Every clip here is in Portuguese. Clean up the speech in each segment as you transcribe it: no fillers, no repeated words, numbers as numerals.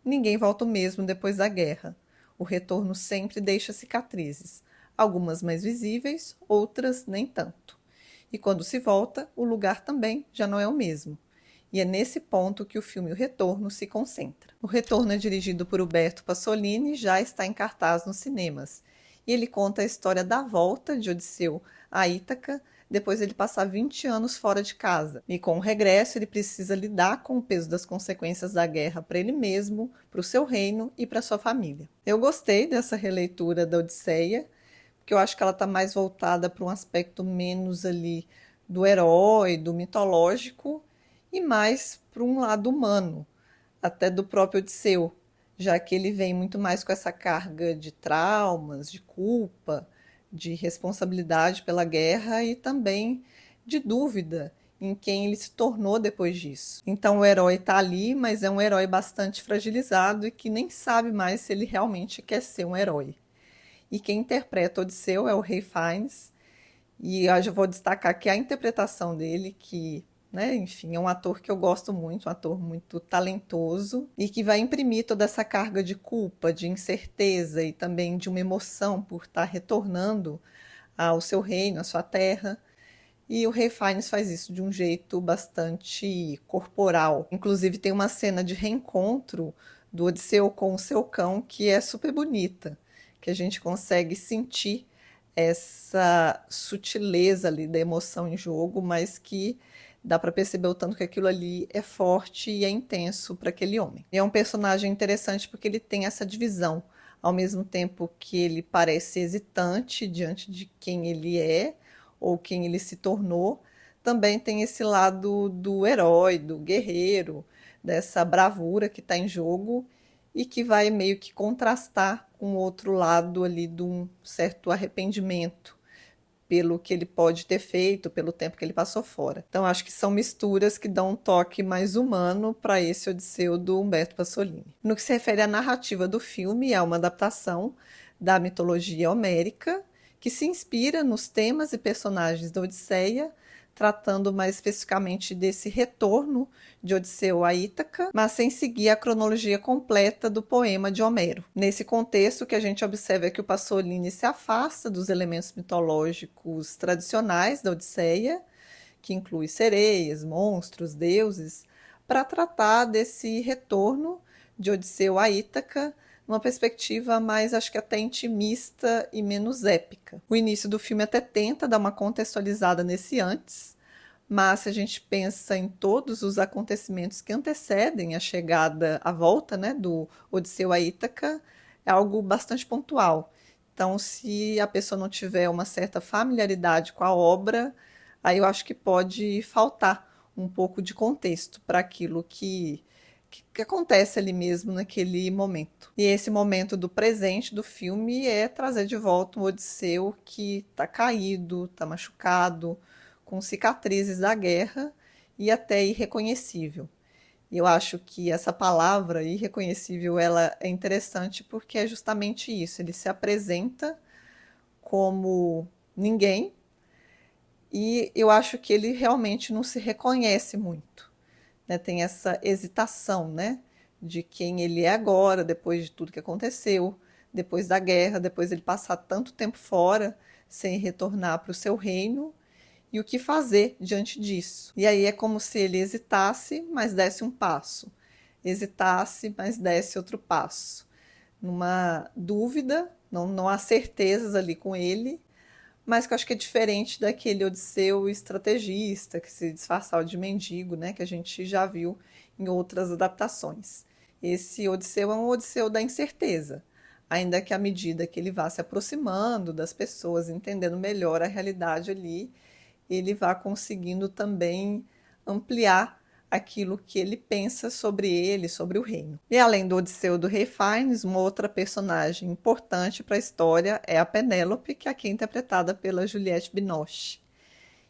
ninguém volta o mesmo depois da guerra. O retorno sempre deixa cicatrizes, algumas mais visíveis, outras nem tanto. E quando se volta, o lugar também já não é o mesmo. E é nesse ponto que o filme O Retorno se concentra. O Retorno é dirigido por Umberto Pasolini e já está em cartaz nos cinemas. E ele conta a história da volta de Odisseu a Ítaca, depois ele passar 20 anos fora de casa. E com o regresso, ele precisa lidar com o peso das consequências da guerra para ele mesmo, para o seu reino e para sua família. Eu gostei dessa releitura da Odisseia, porque eu acho que ela está mais voltada para um aspecto menos ali do herói, do mitológico, e mais para um lado humano, até do próprio Odisseu, já que ele vem muito mais com essa carga de traumas, de culpa, de responsabilidade pela guerra e também de dúvida em quem ele se tornou depois disso. Então o herói está ali, mas é um herói bastante fragilizado e que nem sabe mais se ele realmente quer ser um herói. E quem interpreta Odisseu é o Ralph Fiennes, e eu já vou destacar que a interpretação dele, que, né, enfim, é um ator que eu gosto muito, um ator muito talentoso e que vai imprimir toda essa carga de culpa, de incerteza e também de uma emoção por estar retornando ao seu reino, à sua terra. E o Ralph Fiennes faz isso de um jeito bastante corporal. Inclusive tem uma cena de reencontro do Odisseu com o seu cão que é super bonita, que a gente consegue sentir essa sutileza ali da emoção em jogo, mas que dá para perceber o tanto que aquilo ali é forte e é intenso para aquele homem. E é um personagem interessante porque ele tem essa divisão, ao mesmo tempo que ele parece hesitante diante de quem ele é ou quem ele se tornou, também tem esse lado do herói, do guerreiro, dessa bravura que está em jogo e que vai meio que contrastar com o outro lado ali de um certo arrependimento pelo que ele pode ter feito, pelo tempo que ele passou fora. Então acho que são misturas que dão um toque mais humano para esse Odisseu do Umberto Pasolini. No que se refere à narrativa do filme, é uma adaptação da mitologia homérica que se inspira nos temas e personagens da Odisseia, tratando mais especificamente desse retorno de Odisseu a Ítaca, mas sem seguir a cronologia completa do poema de Homero. Nesse contexto, o que a gente observa é que o Pasolini se afasta dos elementos mitológicos tradicionais da Odisseia, que inclui sereias, monstros, deuses, para tratar desse retorno de Odisseu a Ítaca, numa perspectiva mais, acho que até intimista e menos épica. O início do filme até tenta dar uma contextualizada nesse antes, mas se a gente pensa em todos os acontecimentos que antecedem a chegada, a volta, né, do Odisseu a Ítaca, é algo bastante pontual. Então, se a pessoa não tiver uma certa familiaridade com a obra, aí eu acho que pode faltar um pouco de contexto para aquilo que acontece ali mesmo naquele momento. E esse momento do presente do filme é trazer de volta um Odisseu que está caído, está machucado, com cicatrizes da guerra e até irreconhecível. E eu acho que essa palavra irreconhecível ela é interessante porque é justamente isso. Ele se apresenta como ninguém e eu acho que ele realmente não se reconhece muito, né? Tem essa hesitação, né, de quem ele é agora, depois de tudo que aconteceu, depois da guerra, depois ele passar tanto tempo fora, sem retornar para o seu reino, e o que fazer diante disso. E aí é como se ele hesitasse, mas desse um passo, hesitasse, mas desse outro passo, numa dúvida, não há certezas ali com ele, mas que eu acho que é diferente daquele Odisseu estrategista, que se disfarçava de mendigo, né, que a gente já viu em outras adaptações. Esse Odisseu é um Odisseu da incerteza, ainda que à medida que ele vá se aproximando das pessoas, entendendo melhor a realidade ali, ele vá conseguindo também ampliar aquilo que ele pensa sobre ele, sobre o reino. E além do Odisseu do Rei Fiennes, uma outra personagem importante para a história é a Penélope, que aqui é interpretada pela Juliette Binoche,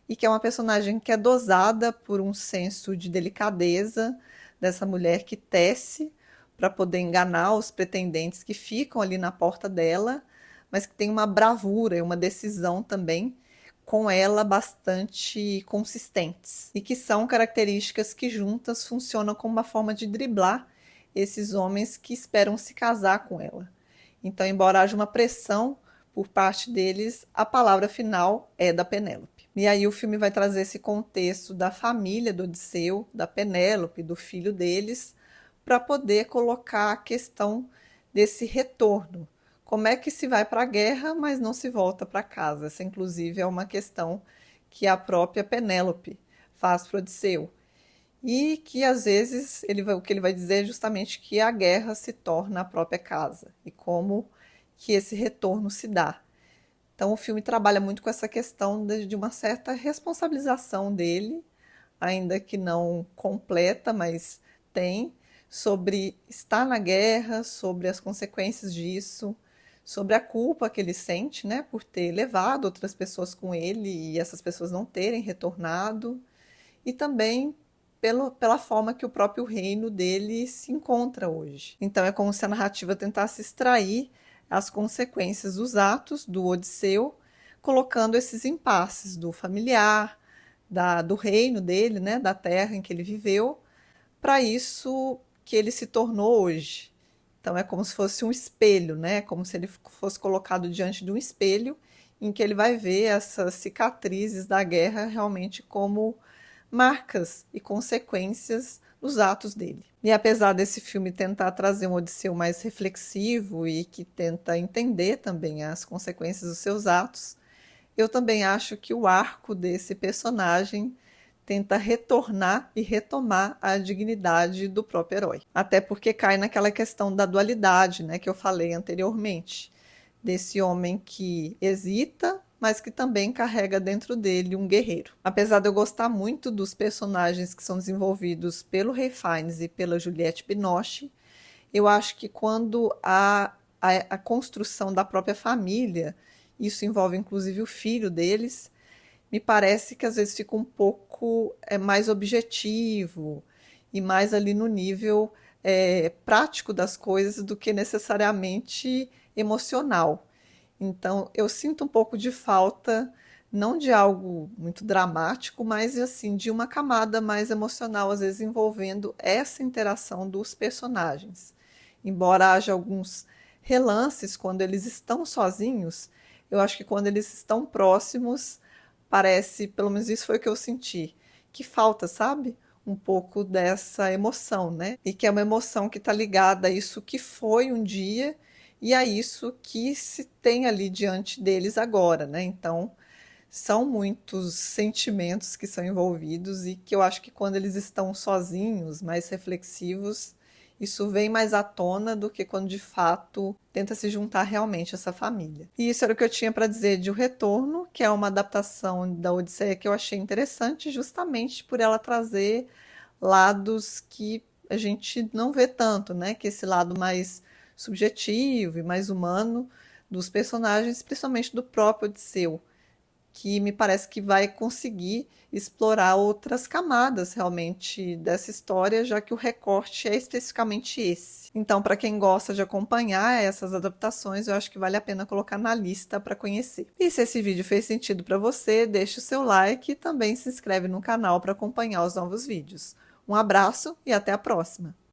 e que é uma personagem que é dosada por um senso de delicadeza dessa mulher que tece para poder enganar os pretendentes que ficam ali na porta dela, mas que tem uma bravura e uma decisão também com ela bastante consistentes e que são características que juntas funcionam como uma forma de driblar esses homens que esperam se casar com ela. Então, embora haja uma pressão por parte deles, a palavra final é da Penélope. E aí o filme vai trazer esse contexto da família do Odisseu, da Penélope, do filho deles, para poder colocar a questão desse retorno. Como é que se vai para a guerra, mas não se volta para casa? Essa, inclusive, é uma questão que a própria Penélope faz para Odisseu. E que, às vezes, o que ele vai dizer é justamente que a guerra se torna a própria casa. E como que esse retorno se dá. Então, o filme trabalha muito com essa questão de uma certa responsabilização dele, ainda que não completa, mas tem, sobre estar na guerra, sobre as consequências disso, sobre a culpa que ele sente, né, por ter levado outras pessoas com ele e essas pessoas não terem retornado, e também pela forma que o próprio reino dele se encontra hoje. Então é como se a narrativa tentasse extrair as consequências dos atos do Odisseu, colocando esses impasses do familiar, do reino dele, né, da terra em que ele viveu, para isso que ele se tornou hoje. Então é como se fosse um espelho, né? Como se ele fosse colocado diante de um espelho em que ele vai ver essas cicatrizes da guerra realmente como marcas e consequências dos atos dele. E apesar desse filme tentar trazer um Odisseu mais reflexivo e que tenta entender também as consequências dos seus atos, eu também acho que o arco desse personagem tenta retornar e retomar a dignidade do próprio herói. Até porque cai naquela questão da dualidade, né, que eu falei anteriormente, desse homem que hesita, mas que também carrega dentro dele um guerreiro. Apesar de eu gostar muito dos personagens que são desenvolvidos pelo Ralph Fiennes e pela Juliette Binoche, eu acho que quando a construção da própria família, isso envolve inclusive o filho deles, me parece que às vezes fica um pouco mais objetivo e mais ali no nível prático das coisas do que necessariamente emocional. Então, eu sinto um pouco de falta, não de algo muito dramático, mas assim, de uma camada mais emocional, às vezes envolvendo essa interação dos personagens. Embora haja alguns relances quando eles estão sozinhos, eu acho que quando eles estão próximos, parece, pelo menos isso foi o que eu senti, que falta, sabe? Um pouco dessa emoção, né? E que é uma emoção que está ligada a isso que foi um dia e a isso que se tem ali diante deles agora, né? Então, são muitos sentimentos que são envolvidos e que eu acho que quando eles estão sozinhos, mais reflexivos, isso vem mais à tona do que quando de fato tenta se juntar realmente a essa família. E isso era o que eu tinha para dizer de O Retorno, que é uma adaptação da Odisseia que eu achei interessante, justamente por ela trazer lados que a gente não vê tanto, né? Que é esse lado mais subjetivo e mais humano dos personagens, principalmente do próprio Odisseu, que me parece que vai conseguir explorar outras camadas realmente dessa história, já que o recorte é especificamente esse. Então, para quem gosta de acompanhar essas adaptações, eu acho que vale a pena colocar na lista para conhecer. E se esse vídeo fez sentido para você, deixe o seu like e também se inscreve no canal para acompanhar os novos vídeos. Um abraço e até a próxima!